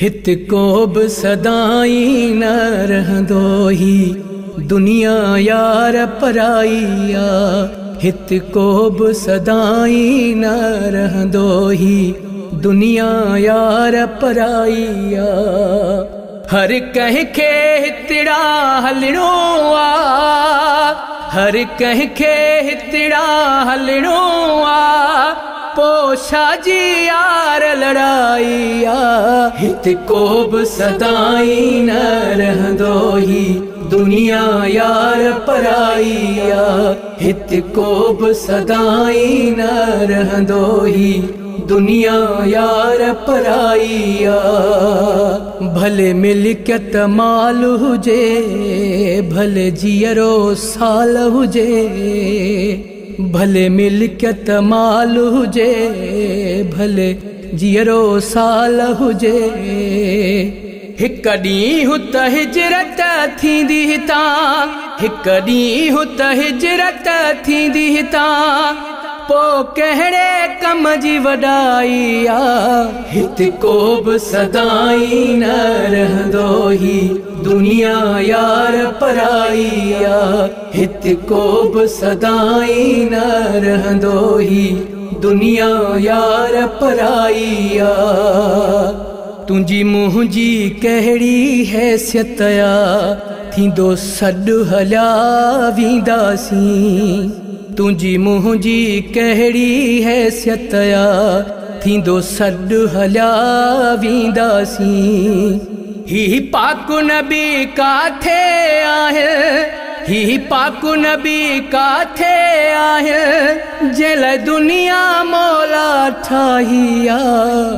हित को बि सदाई न रहंदो ही दुनिया यार पराईया। हित को बि सदाई न रहंदो ही दुनिया यार पराईया। हर कंहिंखे हितड़ा हलणो आ, हर कंहिंखे हितड़ा हलणो आ, पोछा जी यार लड़ाई आ। हित को बि सदाई न रहंदो ही दुनिया यार पराई आ। हित को बि सदाई न रहंदो ही दुनिया यार पराई आ। भले मिल्कियत माल हुजे, भले जीअरो साल हुजे, भले मिल्कियत माल हुजे, भले जीअरो साल हुजे। हिक ॾींहुं त हिजरत थींदी हितां, हिक ॾींहुं त हिजरत थींदी हितां, पो कहिड़े कम जी वॾाई आ। हित को बि सदाई न रहंदो ही दुनिया यार पराई आ। हित को बि सदाई न रहंदो ही दुनिया यार पराई आ। तुंहिंजी मुंहिंजी कहिड़ी हैसियत आ, थींदो सॾु हलिया वेंदासीं। तुंहिंजी मुंहिंजी कहिड़ी हैसियत आ, थींदो सॾु हलिया वेंदासीं। ही पाकु नबी काथे आहे, ही पाकु नबी काथे आहे, जंहिं लाइ दुनिया मौला ठाही आ।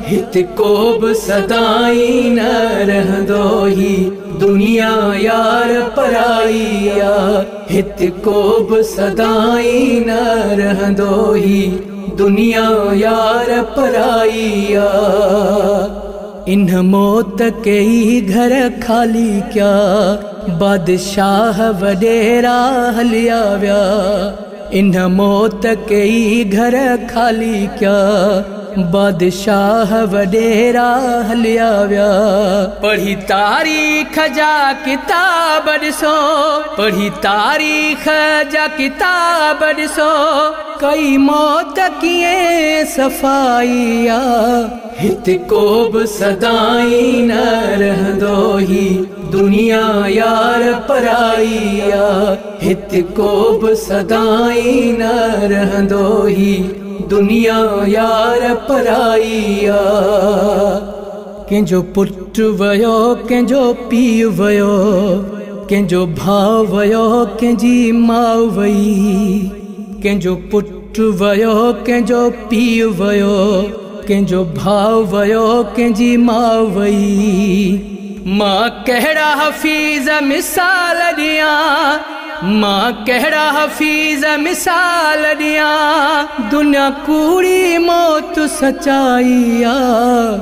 हित को बि सदाई न रहंदो ही दुनिया यार पराई आ। हित को बि सदाई न रहंदो ही दुनिया यार पराई आ। इन मौत के ही घर खाली क्या, बादशाह वडेरा हलिया व्या। इन मौत के ही घर खाली क्या, बादशाह वडेरा हलिया व्या। पढ़ी तारीख जा किताब ॾिसो, पढ़ी तारीख जा किताब ॾिसो, कई मौत कीअं सफ़ाई आ। हित को बि सदाई न रहंदो ही दुनिया यार पराई आ। हित को बि सदाई न रहंदो ही दुनिया यार पराई आ। कंहिंजो पुटु वयो, कंहिंजो पीउ वयो, कंहिंजो भाउ वयो, कंहिंजी माउ वई। कंहिंजो पुटु वयो, कंहिंजो पीउ वयो, कंहिंजो भाउ वयो, कंहिंजी माउ वई। मां कहिड़ा हफ़ीज़ मिसाल ॾियां, मां कहिड़ा हफ़ीज़ मिसाल ॾियां, दुनिया कूड़ी मौत सचाई आ।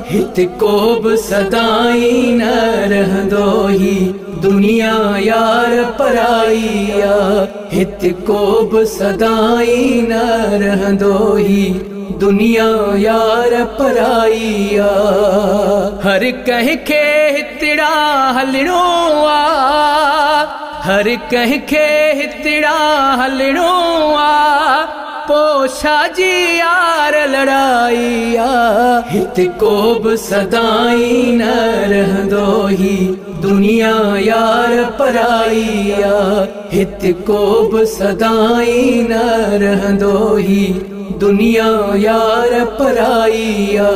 हित को बि सदाई न रहंदो ही दुनिया यार पराई आ। हित को बि सदाई न रहंदो ही दुनिया यार पराई आ। हर कंहिंखे हितड़ा हलणो आ, हर कंहिंखे हितड़ा हलणो आ, पोछा जी यार लड़ाई आ। हित को बि सदाई न रहंदो ही दुनिया यार पराई आ। हित को बि सदाई न रहंदो ही दुनिया यार पराई आ।